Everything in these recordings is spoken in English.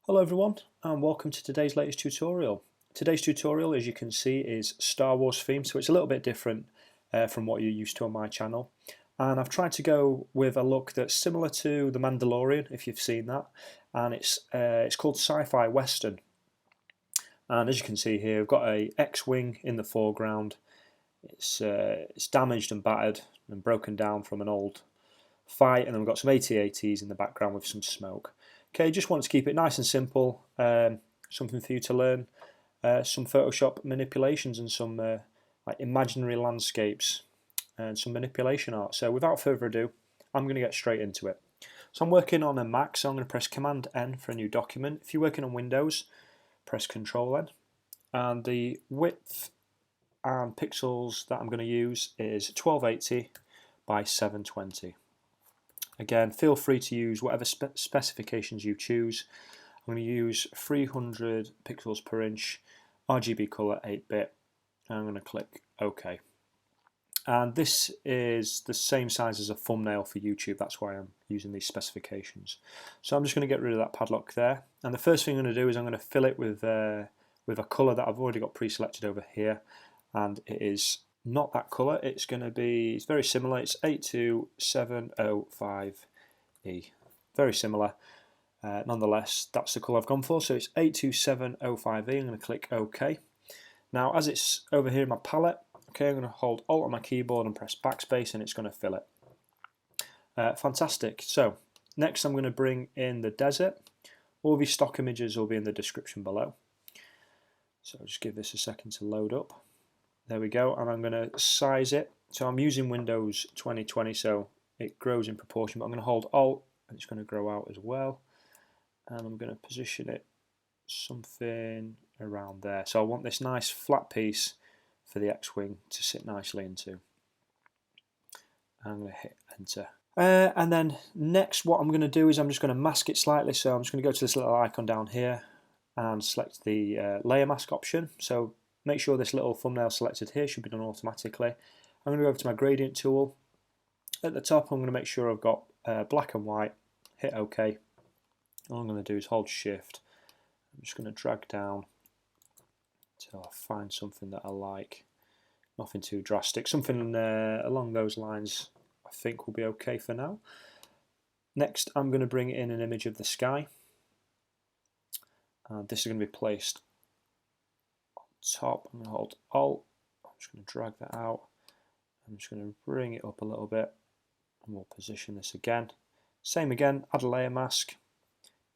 Hello everyone and welcome to today's latest tutorial. Today's tutorial, as you can see, is Star Wars themed, so it's a little bit different from what you're used to on my channel. And I've tried to go with a look that's similar to The Mandalorian, if you've seen that, and it's called Sci-Fi Western. And as you can see here, we've got a X-wing in the foreground. It's damaged and battered and broken down from an old fight, and then we've got some AT-ATs in the background with some smoke. Okay, just want to keep it nice and simple, something for you to learn, some Photoshop manipulations and some like imaginary landscapes and some manipulation art. So without further ado, I'm going to get straight into it. So I'm working on a Mac, so I'm going to press Command N for a new document. If you're working on Windows, press Control N. And the width and pixels that I'm going to use is 1280 by 720. Again, feel free to use whatever specifications you choose. I'm going to use 300 pixels per inch, RGB color 8-bit, and I'm going to click OK. And this is the same size as a thumbnail for YouTube, that's why I'm using these specifications. So I'm just going to get rid of that padlock there, and the first thing I'm going to do is I'm going to fill it with a color that I've already got pre-selected over here, and it is not that colour, it's very similar, it's 82705E, very similar. Nonetheless, that's the colour I've gone for, so it's 82705E. I'm going to click OK. Now, as it's over here in my palette, okay, I'm going to hold Alt on my keyboard and press backspace, and it's going to fill it. Fantastic. So, next I'm going to bring in the desert. All these stock images will be in the description below. So I'll just give this a second to load up. There we go, and I'm going to size it. So I'm using Windows 2020, so it grows in proportion, but I'm going to hold Alt, and it's going to grow out as well. And I'm going to position it something around there. So I want this nice flat piece for the X-wing to sit nicely into. I'm going to hit Enter. And then next what I'm going to do is I'm just going to mask it slightly. So I'm just going to go to this little icon down here and select the layer mask option. So make sure this little thumbnail selected here should be done automatically. I'm going to go over to my gradient tool. At the top I'm going to make sure I've got black and white, hit OK. All I'm going to do is hold Shift. I'm just going to drag down until I find something that I like. Nothing too drastic, something along those lines I think will be okay for now. Next I'm going to bring in an image of the sky. This is going to be placed on top. I'm going to hold Alt. I'm just going to drag that out. I'm just going to bring it up a little bit, and we'll position this again. Same again, add a layer mask.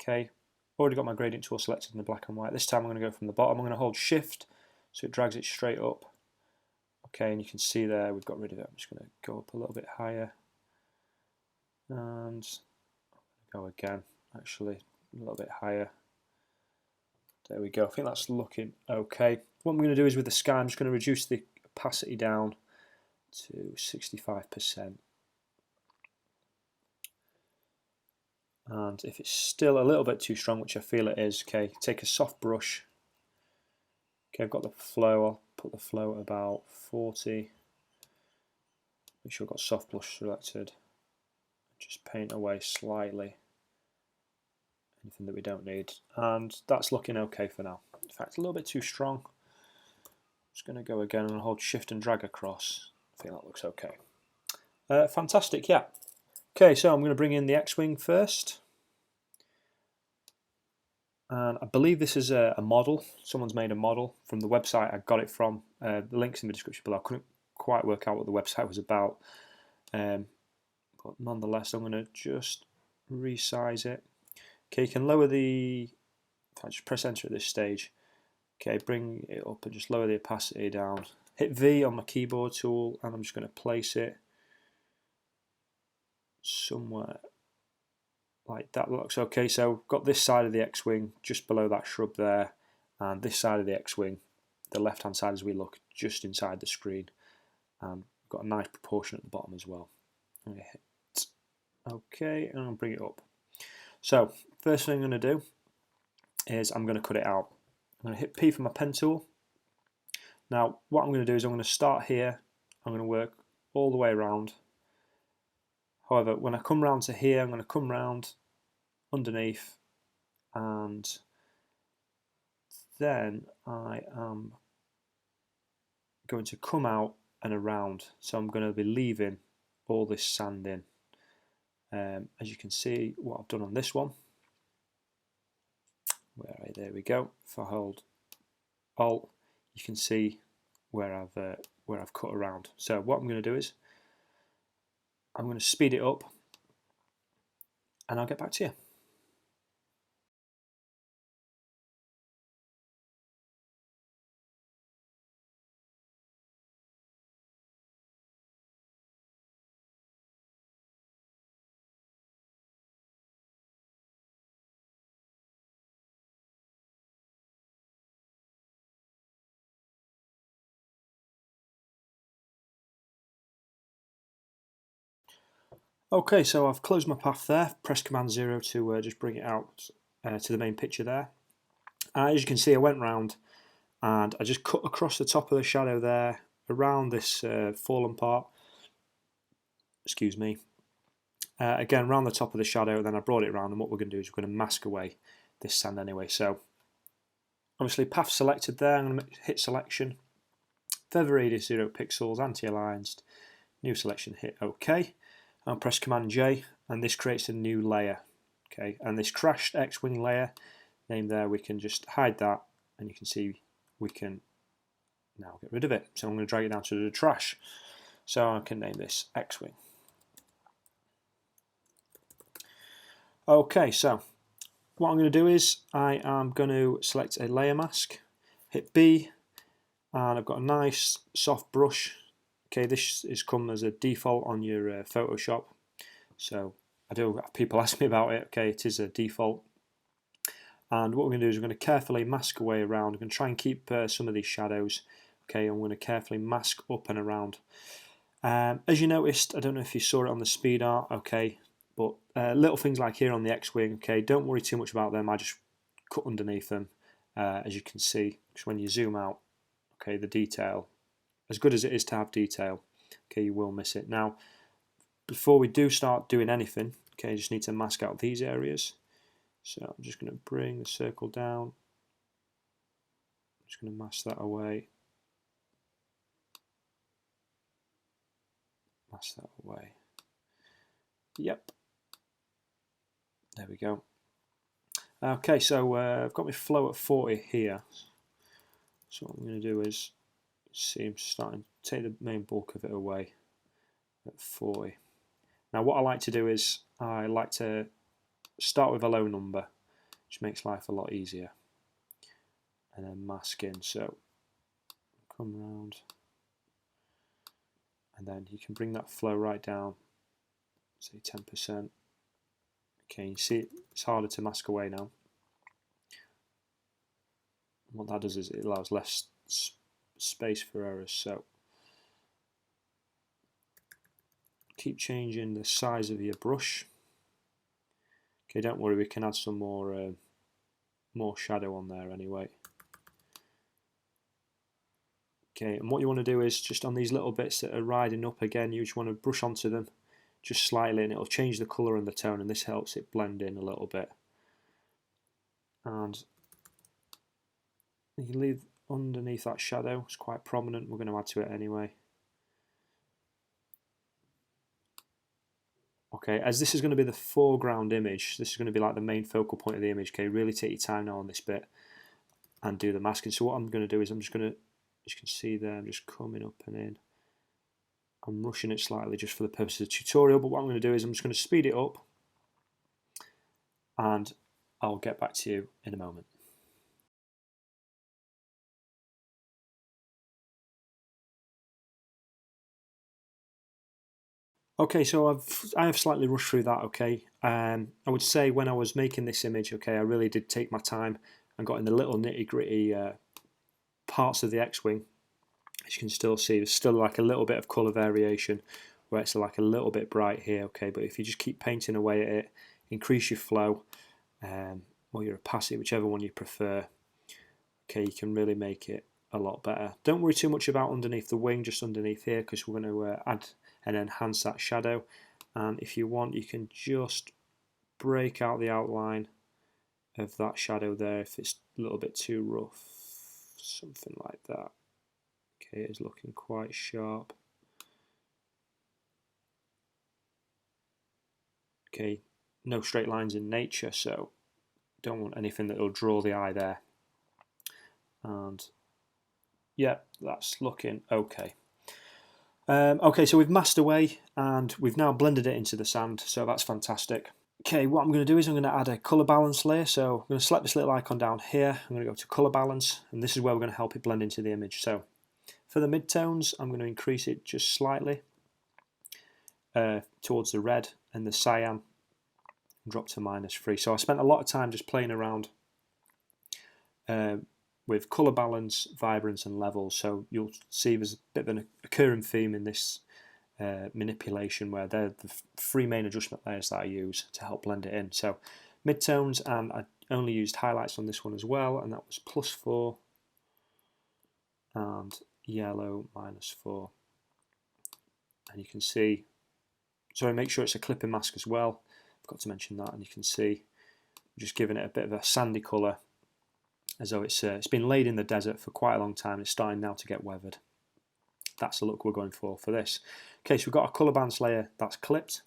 Okay, already got my gradient tool selected in the black and white. This time I'm going to go from the bottom. I'm going to hold Shift so it drags it straight up. Okay, and you can see there we've got rid of it. I'm just going to go up a little bit higher, and go again, actually a little bit higher. There we go. I think that's looking okay. What I'm going to do is with the sky, I'm just going to reduce the opacity down to 65%. And if it's still a little bit too strong, which I feel it is, okay, take a soft brush. Okay, I've got the flow. I'll put the flow at about 40. Make sure I've got soft brush selected. Just paint away slightly anything that we don't need, and that's looking okay for now. In fact, a little bit too strong. Just going to go again and hold Shift and drag across. I think that looks okay. Fantastic, yeah. Okay, so I'm going to bring in the X-wing first, and I believe this is a model. Someone's made a model from the website I got it from. The link's in the description below. I couldn't quite work out what the website was about, but nonetheless I'm going to just resize it. Okay, you can lower the, if I just press enter at this stage, okay, bring it up and just lower the opacity down. Hit V on my keyboard tool, and I'm just going to place it somewhere like that. Looks okay. So I've got this side of the X-wing just below that shrub there, and this side of the X-wing, the left hand side as we look, just inside the screen, and we've got a nice proportion at the bottom as well. I'm going to hit OK, and I'll bring it up. So first thing I'm going to do is I'm going to cut it out. I'm going to hit P for my pen tool. Now what I'm going to do is I'm going to start here. I'm going to work all the way around. However, when I come round to here, I'm going to come round underneath and then I am going to come out and around, so I'm going to be leaving all this sand in. As you can see what I've done on this one, there we go. If I hold Alt, you can see where I've cut around. So what I'm going to do is I'm going to speed it up and I'll get back to you. Okay, so I've closed my path there, press Command 0 to just bring it out to the main picture there. As you can see, I went round and I just cut across the top of the shadow there, around this fallen part, excuse me, again around the top of the shadow, then I brought it around, and what we're going to do is we're going to mask away this sand anyway. So obviously path selected there, I'm going to hit selection, feather radius 0 pixels, anti-aligned, new selection, hit OK. I'll press Command J and this creates a new layer. Okay, and this crashed X-Wing layer name there, we can just hide that, and you can see we can now get rid of it. So I'm going to drag it down to the trash. So I can name this X-Wing. Okay, so what I'm going to do is I am going to select a layer mask, hit B, and I've got a nice soft brush. Okay, this is come as a default on your Photoshop, so I do have people ask me about it. Okay, it is a default, and what we're going to do is we're going to carefully mask away around. I'm going to try and keep some of these shadows. Okay, I'm going to carefully mask up and around. As you noticed, I don't know if you saw it on the speed art. Okay, but little things like here on the X-Wing. Okay, don't worry too much about them. I just cut underneath them, as you can see. Because when you zoom out, okay, the detail, as good as it is to have detail, okay, you will miss it. Now, before we do start doing anything, okay, you just need to mask out these areas. So I'm just going to bring the circle down. I'm just going to mask that away. Mask that away. Yep. There we go. Okay, so I've got my flow at 40 here. So what I'm going to do is, see, I'm starting to take the main bulk of it away at 40. Now what I like to do is, I like to start with a low number, which makes life a lot easier. And then mask in, so come round. And then you can bring that flow right down, say 10%. Okay, you see it's harder to mask away now. And what that does is it allows less space for errors. So keep changing the size of your brush. Okay, don't worry, we can add some more shadow on there anyway. Okay, and what you want to do is just on these little bits that are riding up again, you just want to brush onto them just slightly, and it'll change the colour and the tone, and this helps it blend in a little bit. And you leave underneath that shadow, it's quite prominent, we're going to add to it anyway. Okay, as this is going to be the foreground image, this is going to be like the main focal point of the image. Okay, really take your time now on this bit and do the masking. So what I'm going to do is I'm just going to, as you can see there, I'm just coming up and in. I'm rushing it slightly just for the purpose of the tutorial, but what I'm going to do is I'm just going to speed it up and I'll get back to you in a moment. Okay, so I have slightly rushed through that. Okay, I would say when I was making this image, okay, I really did take my time and got in the little nitty-gritty parts of the X-Wing. As you can still see, there's still like a little bit of colour variation where it's like a little bit bright here. Okay, but if you just keep painting away at it, increase your flow or your opacity, whichever one you prefer. Okay, you can really make it a lot better. Don't worry too much about underneath the wing, just underneath here, because we're going to add and enhance that shadow. And if you want, you can just break out the outline of that shadow there if it's a little bit too rough, something like that. Okay, it's looking quite sharp. Okay, no straight lines in nature, so don't want anything that will draw the eye there. And yeah, that's looking okay. Okay, so we've masked away and we've now blended it into the sand, so that's fantastic. Okay, what I'm going to do is I'm going to add a colour balance layer. So I'm going to select this little icon down here. I'm going to go to colour balance, and this is where we're going to help it blend into the image. So for the midtones, I'm going to increase it just slightly towards the red, and the cyan drop to -3. So I spent a lot of time just playing around with colour balance, vibrance and levels. So you'll see there's a bit of an occurring theme in this manipulation where they're the three main adjustment layers that I use to help blend it in. So midtones, and I only used highlights on this one as well, and that was +4 and yellow -4. And you can see, sorry, make sure it's a clipping mask as well. Forgot to mention that, and you can see just giving it a bit of a sandy colour, as though it's been laid in the desert for quite a long time. It's starting now to get weathered. That's the look we're going for this. Okay, so we've got a colour balance layer that's clipped.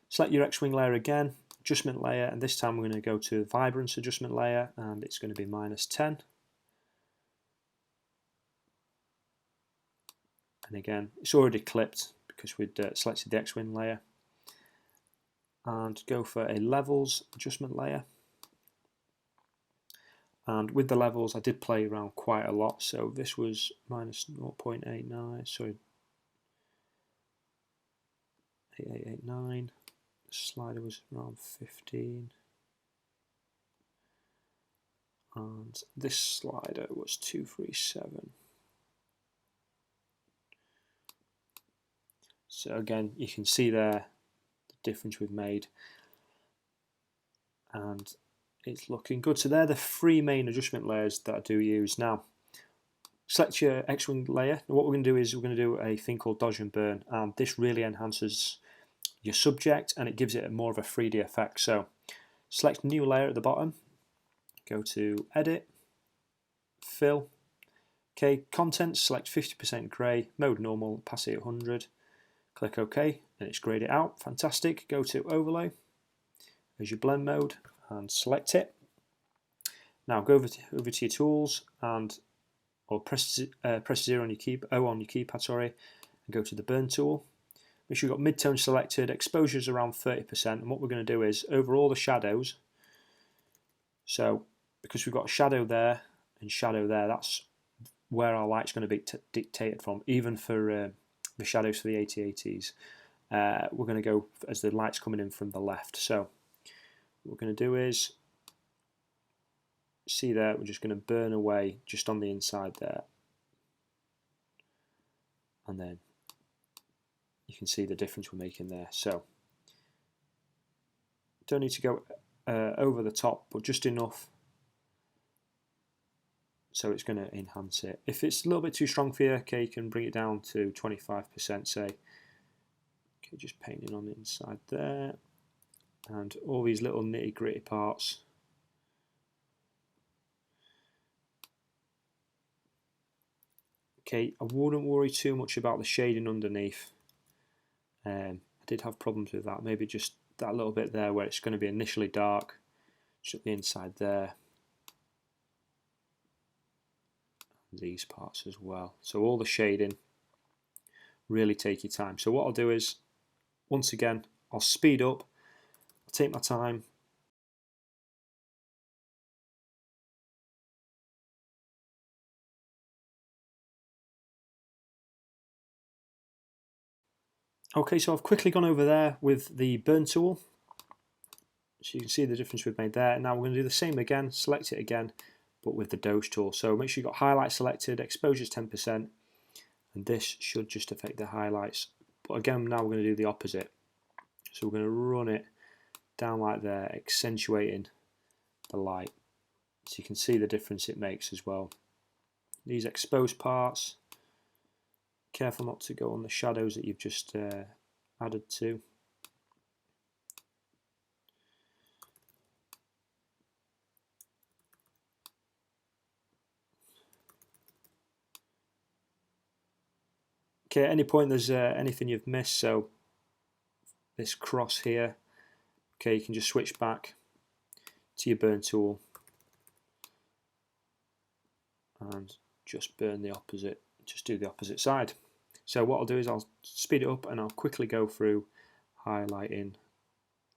Select your X-Wing layer again, adjustment layer, and this time we're going to go to vibrance adjustment layer, and it's going to be -10. And again, it's already clipped because we'd selected the X-Wing layer. And go for a levels adjustment layer. And with the levels, I did play around quite a lot. So this was -0.89, sorry, 8889. The slider was around 15. And this slider was 237. So again, you can see there the difference we've made. And it's looking good. So they're the three main adjustment layers that I do use. Now, select your X-Wing layer. What we're going to do is we're going to do a thing called dodge and burn, and this really enhances your subject and it gives it more of a 3D effect. So select new layer at the bottom, go to edit, fill, okay, content, select 50% grey, mode normal, opacity 100, click OK, and it's grayed it out. Fantastic. Go to overlay, there's your blend mode, and select it. Now go over to your tools, and or press 0 on your keypad, sorry, and go to the burn tool. Make sure you've got midtone selected, exposure is around 30%, and what we're going to do is over all the shadows. So because we've got a shadow there and shadow there, that's where our light's going to be dictated from, even for the shadows for the AT-ATs. We're going to go as the light's coming in from the left. So what we're going to do is, see there, we're just going to burn away just on the inside there, and then you can see the difference we're making there. So don't need to go over the top, but just enough so it's going to enhance it. If it's a little bit too strong for you, okay, you can bring it down to 25%, say. Okay, just painting on the inside there, and all these little nitty gritty parts. Okay, I wouldn't worry too much about the shading underneath. I did have problems with that. Maybe just that little bit there where it's going to be initially dark, just at the inside there. And these parts as well. So all the shading, really take your time. So what I'll do is, once again, I'll speed up, I'll take my time. Okay, so I've quickly gone over there with the burn tool. So you can see the difference we've made there. Now we're going to do the same again, select it again, but with the dose tool. So make sure you've got highlight selected, exposure is 10%, and this should just affect the highlights. But again, now we're going to do the opposite. So we're going to run it down like there, accentuating the light. So you can see the difference it makes as well. These exposed parts, careful not to go on the shadows that you've just added to. Okay, at any point there's anything you've missed, so this cross here, okay, you can just switch back to your burn tool and just burn the opposite, just do the opposite side. So what I'll do is I'll speed it up and I'll quickly go through highlighting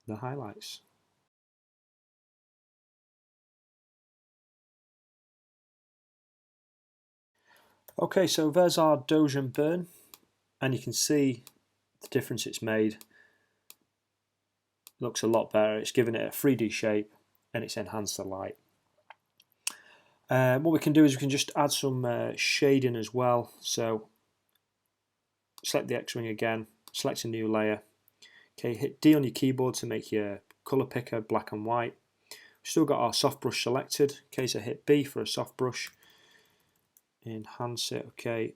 the highlights. Okay, so there's our Dojan burn, and you can see the difference it's made. It looks a lot better. It's given it a 3D shape and it's enhanced the light. What we can do is we can just add some shading as well. So select the X-ring again, select a new layer. Okay, hit D on your keyboard to make your colour picker black and white. We've still got our soft brush selected. Okay, so hit B for a soft brush. Enhance it, okay,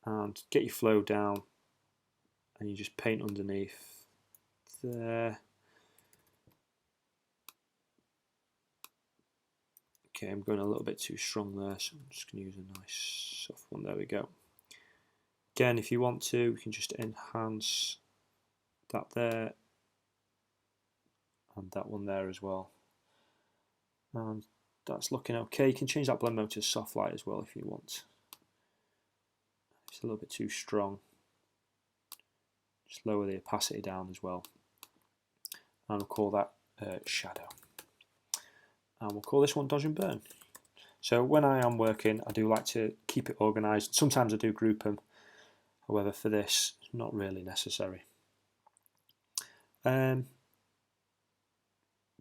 and get your flow down, and you just paint underneath there. Okay, I'm going a little bit too strong there, so I'm just going to use a nice soft one. There we go. Again, if you want to, you can just enhance that there and that one there as well. And that's looking okay. You can change that blend mode to soft light as well if you want. It's a little bit too strong. Just lower the opacity down as well. And we'll call that shadow. And we'll call this one Dodge and Burn. So when I am working, I do like to keep it organised. Sometimes I do group them. However, for this, it's not really necessary.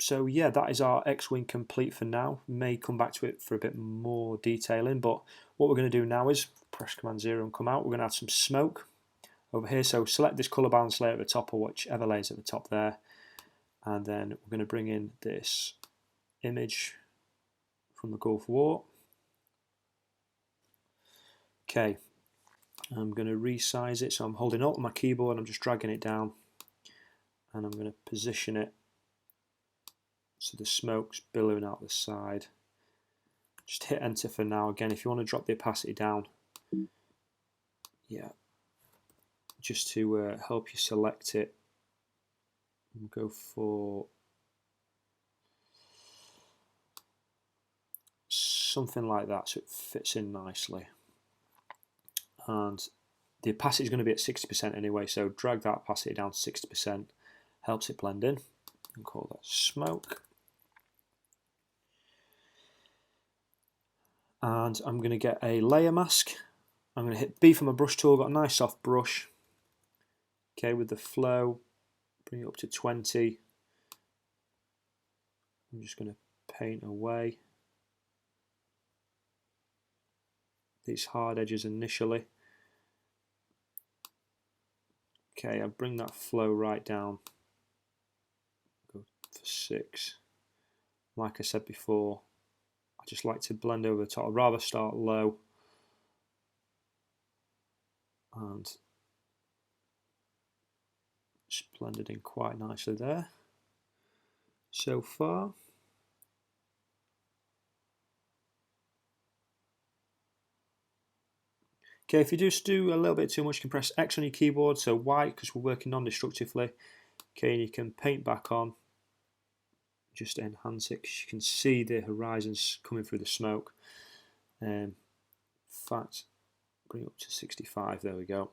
So yeah, that is our X-Wing complete for now. May come back to it for a bit more detailing, but what we're going to do now is press Command 0 and come out. We're going to add some smoke over here. So select this colour balance layer at the top, or whichever layer is at the top there. And then we're going to bring in this image from the Gulf War. Okay, I'm going to resize it. So I'm holding Alt on my keyboard, I'm just dragging it down, and I'm going to position it so the smoke's billowing out the side. Just hit enter for now. Again, if you want to drop the opacity down, yeah, just to help you select it, and go for something like that so it fits in nicely. And the opacity is going to be at 60% anyway, so drag that opacity down to 60%, helps it blend in, and call that smoke. And I'm going to get a layer mask. I'm going to hit B for my brush tool, got a nice soft brush. Okay, with the flow, bring it up to 20. I'm just going to paint away these hard edges initially. Okay, I bring that flow right down, go for 6. Like I said before, I just like to blend over the top. I'd rather start low and just blend it in quite nicely there so far. Okay, if you just do a little bit too much, you can press X on your keyboard, so white because we're working non-destructively. Okay, and you can paint back on, just to enhance it, because you can see the horizons coming through the smoke. In fact, bring it up to 65, there we go.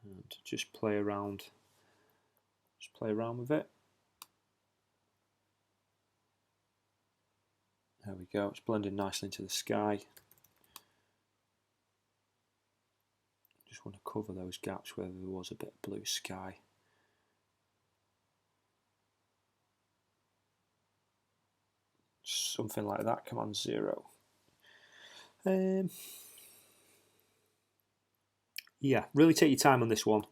And just play around with it. There we go, it's blending nicely into the sky. Just want to cover those gaps where there was a bit of blue sky. Something like that, Command 0. Yeah, really take your time on this one.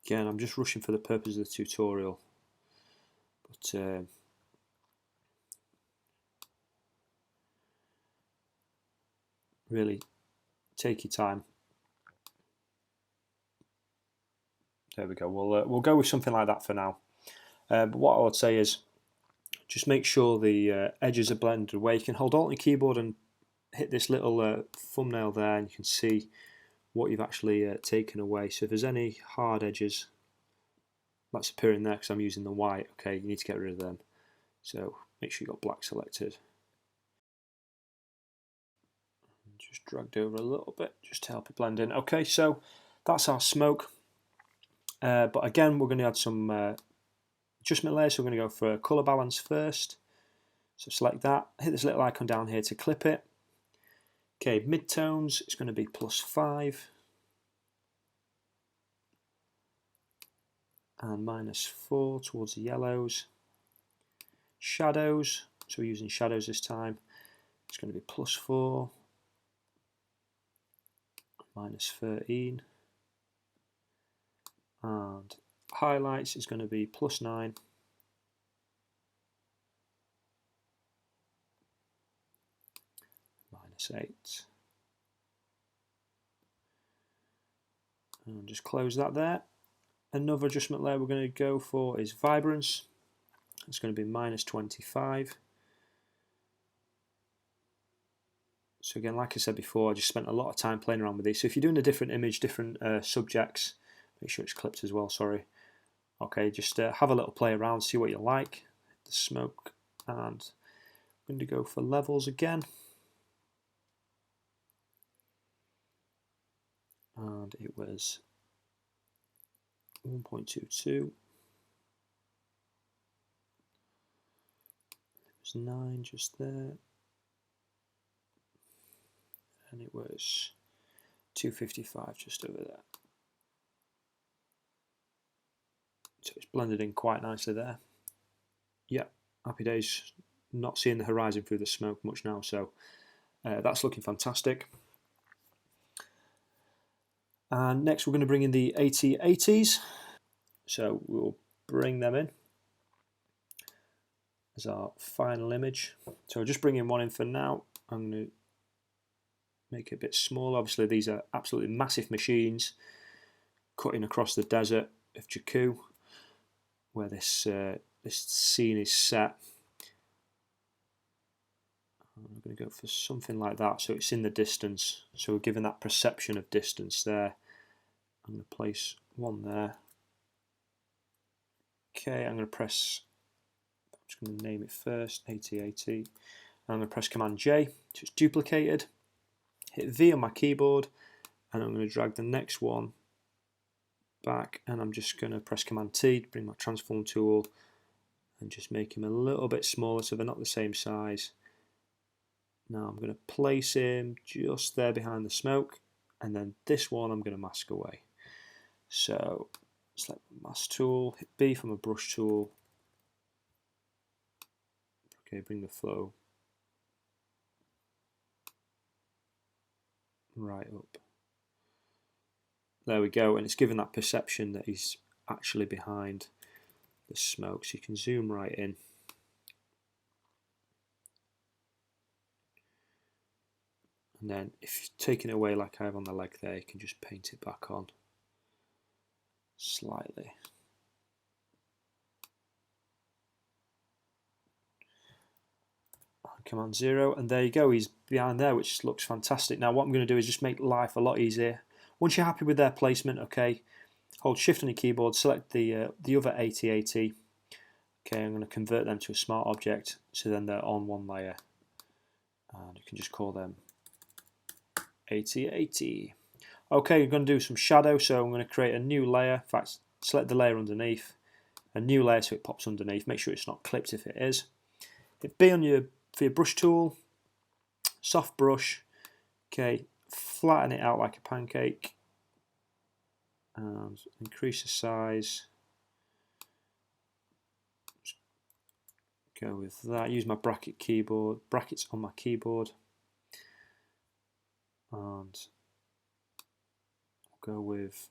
Again, I'm just rushing for the purpose of the tutorial, but Really take your time. There we go. We'll go with something like that for now. But what I would say is just make sure the edges are blended away. You can hold Alt on your keyboard and hit this little thumbnail there, and you can see what you've actually taken away. So if there's any hard edges that's appearing there because I'm using the white, okay, you need to get rid of them. So make sure you've got black selected. Just dragged over a little bit just to help it blend in. Okay, so that's our smoke. But again, we're going to add some adjustment layers. So we're going to go for colour balance first. So select that, hit this little icon down here to clip it. Okay, midtones, it's going to be +5. And -4 towards the yellows. Shadows, so we're using shadows this time. It's going to be +4. -13. And highlights is going to be +9. -8. And just close that there. Another adjustment layer we're going to go for is vibrance. It's going to be -25. So again, like I said before, I just spent a lot of time playing around with these. So if you're doing a different image, different subjects, make sure it's clipped as well, sorry. Okay, just have a little play around, see what you like. The smoke, and I'm going to go for levels again. And it was 1.22. It was 9 just there. And it was 255 just over there. So it's blended in quite nicely there. Yeah, happy days. Not seeing the horizon through the smoke much now, so that's looking fantastic. And next we're going to bring in the AT80s. So we'll bring them in as our final image. So I'll just bring in one in for now. I'm going to make it a bit smaller. Obviously these are absolutely massive machines cutting across the desert of Jakku, where this scene is set. I'm going to go for something like that, so it's in the distance. So we're given that perception of distance there. I'm going to place one there. Okay, I'm going to press, I'm just going to name it first, AT80. And I'm going to press Command J, so it's duplicated. Hit V on my keyboard, and I'm going to drag the next one back, and I'm just going to press Command T to bring my transform tool and just make him a little bit smaller so they're not the same size. Now I'm going to place him just there behind the smoke, and then this one I'm going to mask away. So select the mask tool, hit B from a brush tool. Okay, bring the flow right up. There we go, and it's given that perception that he's actually behind the smoke, so you can zoom right in. And then if you're taking it away like I have on the leg there, you can just paint it back on slightly. Command 0, and there you go, he's behind there, which looks fantastic. Now what I'm going to do is just make life a lot easier. Once you're happy with their placement, okay, hold Shift on your keyboard, select the other AT80. Okay, I'm going to convert them to a smart object, so then they're on one layer. And you can just call them AT80. Okay, I'm going to do some shadow, so I'm going to create a new layer. In fact, select the layer underneath, a new layer so it pops underneath. Make sure it's not clipped if it is. Hit B on for your brush tool, soft brush. Okay, flatten it out like a pancake, and increase the size. Just go with that. Use my brackets on my keyboard, and I'll go with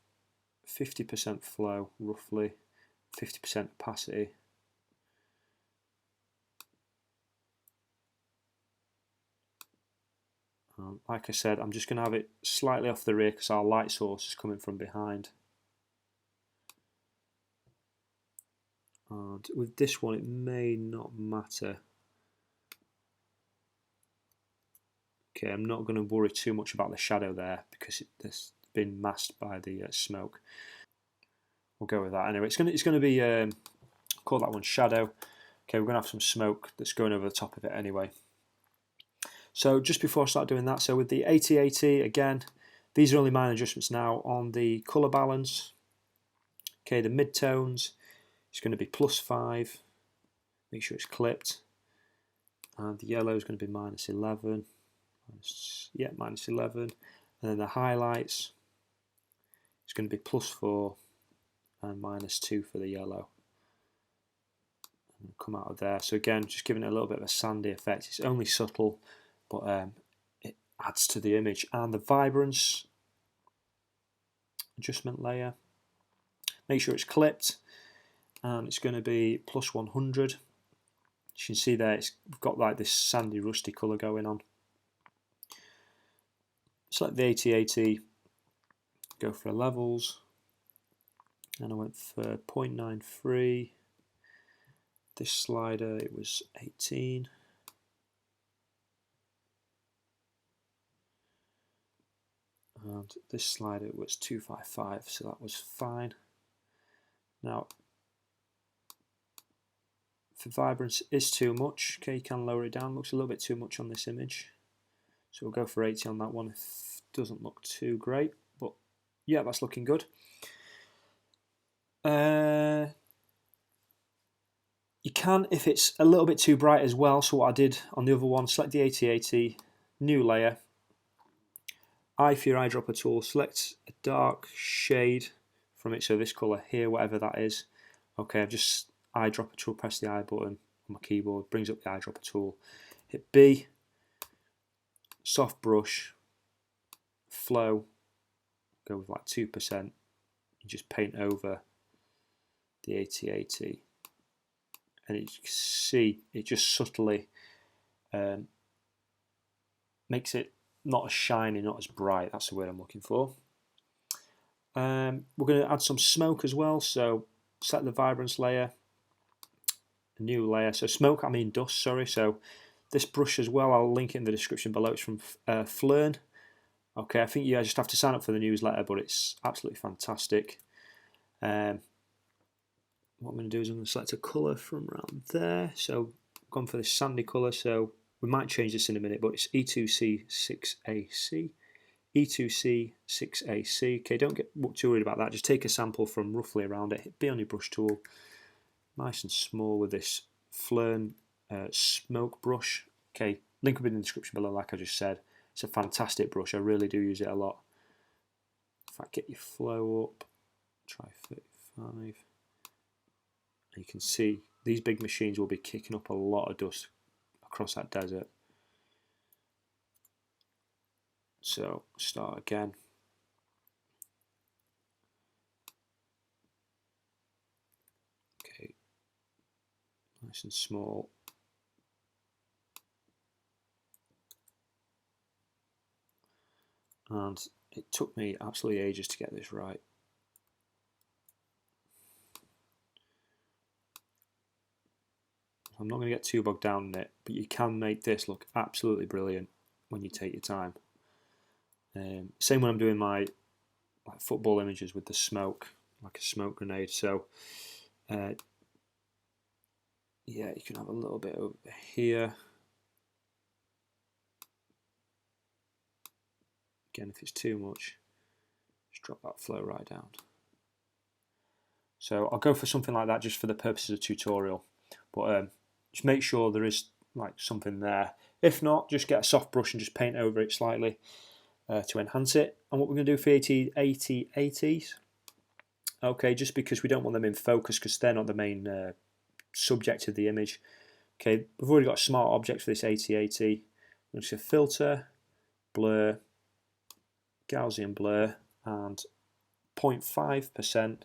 50% flow, roughly 50% opacity. Like I said, I'm just going to have it slightly off the rear because our light source is coming from behind. And with this one, it may not matter. Okay, I'm not going to worry too much about the shadow there because it's been masked by the smoke. We'll go with that anyway. It's going to be call that one shadow. Okay, we're going to have some smoke that's going over the top of it anyway. So just before I start doing that, so with the 8080 again, these are only minor adjustments now on the colour balance. Okay, the midtones is going to be +5. Make sure it's clipped. And the yellow is going to be -11. -11. And then the highlights is going to be +4 and -2 for the yellow. And come out of there. So again, just giving it a little bit of a sandy effect. It's only subtle, but it adds to the image. And the vibrance adjustment layer, make sure it's clipped, and it's going to be +100. You can see there it's got like this sandy rusty colour going on. Select the 8080, go for levels, and I went for 0.93. This slider, it was 18. And this slider was 255, so that was fine. Now, if the vibrance is too much, okay, you can lower it down. Looks a little bit too much on this image. So we'll go for 80 on that one if it doesn't look too great. But yeah, that's looking good. You can, if it's a little bit too bright as well, so what I did on the other one, select the 8080, new layer, eye for your eyedropper tool, select a dark shade from it, so this colour here, whatever that is. Okay, I've just eyedropper tool, press the I button on my keyboard, brings up the eyedropper tool, hit B, soft brush, flow, go with like 2%, and just paint over the 8080. And you can see it just subtly makes it not as shiny, not as bright. That's the word I'm looking for. We're going to add some smoke as well. So select the vibrance layer, a new layer. So smoke, I mean dust, sorry. So this brush as well, I'll link it in the description below. It's from Flern. Okay, I think you guys just have to sign up for the newsletter, but it's absolutely fantastic. What I'm going to do is I'm going to select a colour from around there. So I've gone for this sandy colour, so we might change this in a minute, but it's E2C6AC. E2C6AC. Okay, don't get too worried about that. Just take a sample from roughly around it. Hit B on your brush tool. Nice and small with this Flern smoke brush. Okay, link will be in the description below, like I just said. It's a fantastic brush. I really do use it a lot. If I get your flow up, try 35. You can see these big machines will be kicking up a lot of dust across that desert. So start again. Okay, nice and small. And it took me absolutely ages to get this right. I'm not going to get too bogged down in it, but you can make this look absolutely brilliant when you take your time. Same when I'm doing my football images with the smoke, like a smoke grenade. So yeah, you can have a little bit over here. Again, if it's too much, just drop that flow right down. So I'll go for something like that just for the purposes of tutorial, but just make sure there is like something there. If not, just get a soft brush and just paint over it slightly to enhance it. And what we're going to do for 8080s, okay, just because we don't want them in focus because they're not the main subject of the image. Okay, we've already got a smart object for this 8080. I'm just going to filter, blur, Gaussian blur, and 0.5%.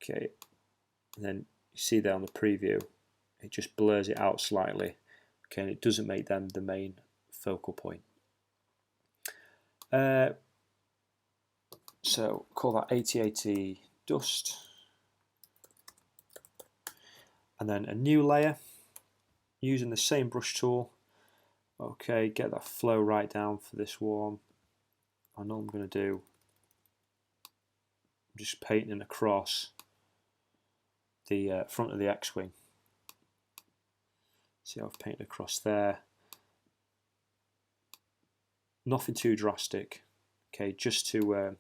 Okay, and then you see there on the preview, it just blurs it out slightly. Okay, and it doesn't make them the main focal point. So call that 8080 dust. And then a new layer using the same brush tool. Okay, get that flow right down for this one. I know I'm going to do, I'm just painting across the front of the X-Wing. See how I've painted across there. Nothing too drastic. Okay, just to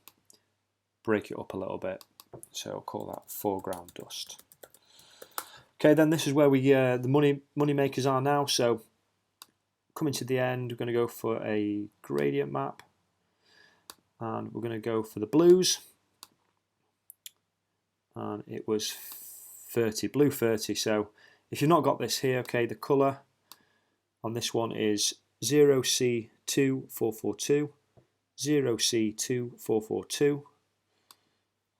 break it up a little bit. So I'll call that foreground dust. Okay, then this is where we the money makers are now. So coming to the end, we're going to go for a gradient map, and we're going to go for the blues. And it was 30, blue 30. So if you've not got this here, okay, the colour on this one is 0C2442, 0C2442.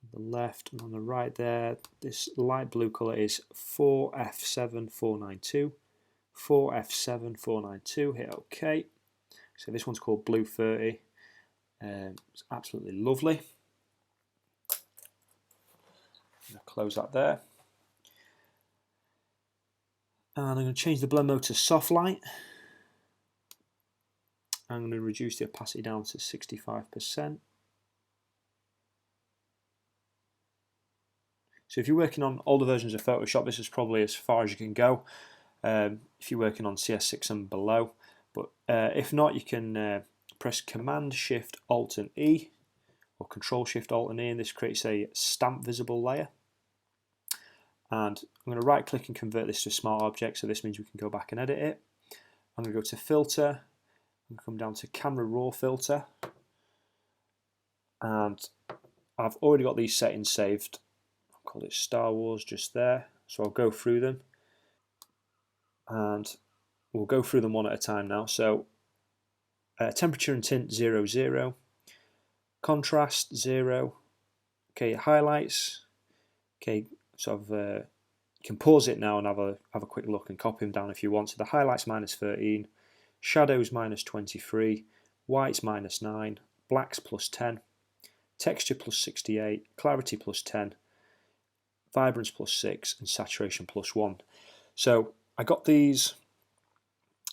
On the left and on the right there, this light blue colour is 4F7492, 4F7492, hit OK. So this one's called Blue 30. It's absolutely lovely. I'm going to close that there. And I'm going to change the blend mode to soft light. I'm going to reduce the opacity down to 65%. So if you're working on older versions of Photoshop, this is probably as far as you can go. If you're working on CS6 and below. But if not, you can press Command Shift Alt and E, or Control Shift Alt and E, and this creates a stamp visible layer. And I'm going to right click and convert this to a smart object, so this means we can go back and edit it. I'm going to go to Filter, and come down to Camera Raw Filter, and I've already got these settings saved. I'll call it Star Wars just there, so I'll go through them, and we'll go through them one at a time now. So temperature and tint 0, 0, contrast 0, okay, highlights, okay, so you can pause it now and have a quick look and copy them down if you want. So the highlights minus 13, shadows minus 23, whites minus 9, blacks plus 10, texture plus 68, clarity plus 10, vibrance plus 6, and saturation plus 1. So I got these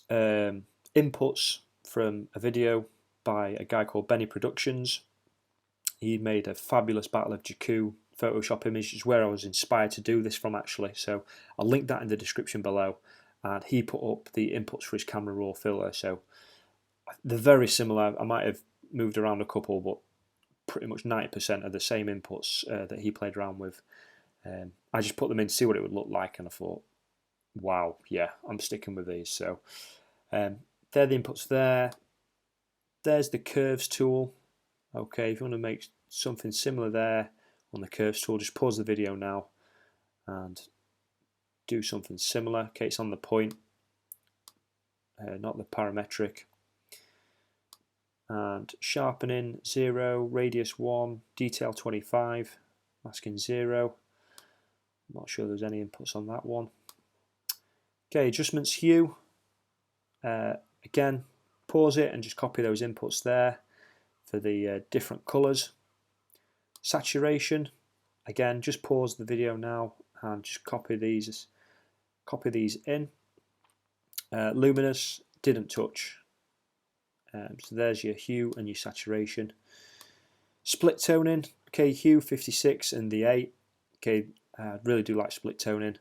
inputs from a video by a guy called Benny Productions. He made a fabulous Battle of Jakku Photoshop image, is where I was inspired to do this from actually. So I'll link that in the description below. And he put up the inputs for his Camera Raw filter. So they're very similar. I might have moved around a couple, but pretty much 90% are the same inputs that he played around with. I just put them in to see what it would look like, and I thought, wow, yeah, I'm sticking with these. So they're the inputs there. There's the curves tool. Okay, if you want to make something similar there on the curves tool, just pause the video now and do something similar. Okay, it's on the point, not the parametric. And sharpening 0, radius 1, detail 25, masking 0. I'm not sure there's any inputs on that one. Okay, adjustments hue. Again, pause it and just copy those inputs there for the different colours. Saturation, again, just pause the video now and just copy these in. Luminous, didn't touch. So there's your hue and your saturation. Split toning, okay, hue 56 and the 8. Okay, really do like split toning.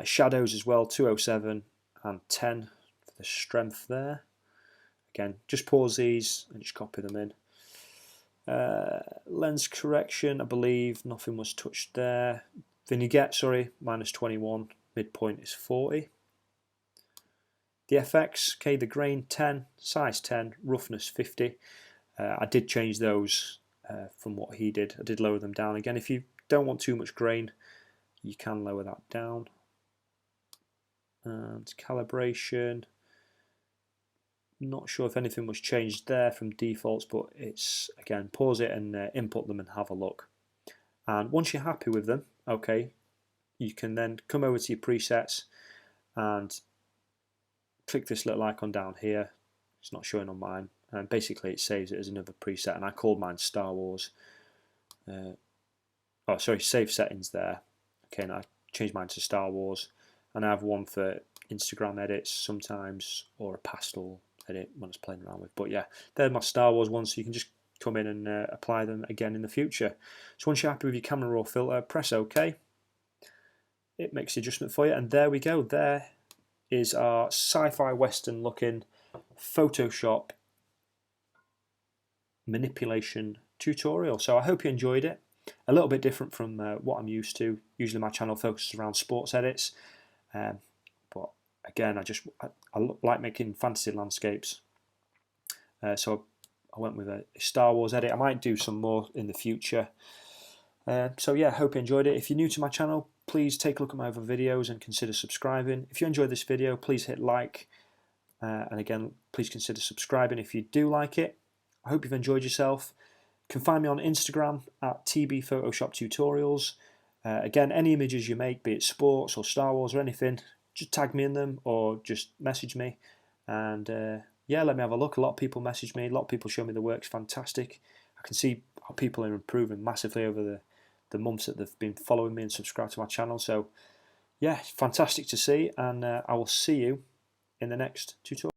Shadows as well, 207 and 10 for the strength there. Again, just pause these and just copy them in. Lens correction, I believe nothing was touched there. Vignette, sorry, minus 21, midpoint is 40. The FX, okay, the grain 10, size 10, roughness 50. I did change those from what he did. I did lower them down. Again, if you don't want too much grain, you can lower that down. And calibration, not sure if anything was changed there from defaults, but it's, again, pause it and input them and have a look. And once you're happy with them, okay, you can then come over to your presets and click this little icon down here. It's not showing on mine. and basically it saves it as another preset, and I called mine Star Wars. Oh, sorry, save settings there. Okay, and I changed mine to Star Wars, and I have one for Instagram edits sometimes, or a pastel edit when I was playing around with. But yeah, they're my Star Wars ones, so you can just come in and apply them again in the future. So once you're happy with your camera raw filter, press OK. It makes the adjustment for you, and there we go. There is our sci-fi western looking Photoshop manipulation tutorial. So I hope you enjoyed it. A little bit different from what I'm used to. Usually my channel focuses around sports edits, but again, I like making fantasy landscapes. So I went with a Star Wars edit. I might do some more in the future. So yeah, hope you enjoyed it. If you're new to my channel, please take a look at my other videos and consider subscribing. If you enjoyed this video, please hit like, and again, please consider subscribing if you do like it. I hope you've enjoyed yourself. You can find me on Instagram at TB Photoshop Tutorials. Again, any images you make, be it sports or Star Wars or anything, just tag me in them or just message me. And yeah, let me have a look. A lot of people message me. A lot of people show me the work's fantastic. I can see how people are improving massively over the months that they've been following me and subscribed to my channel. So yeah, fantastic to see, and I will see you in the next tutorial.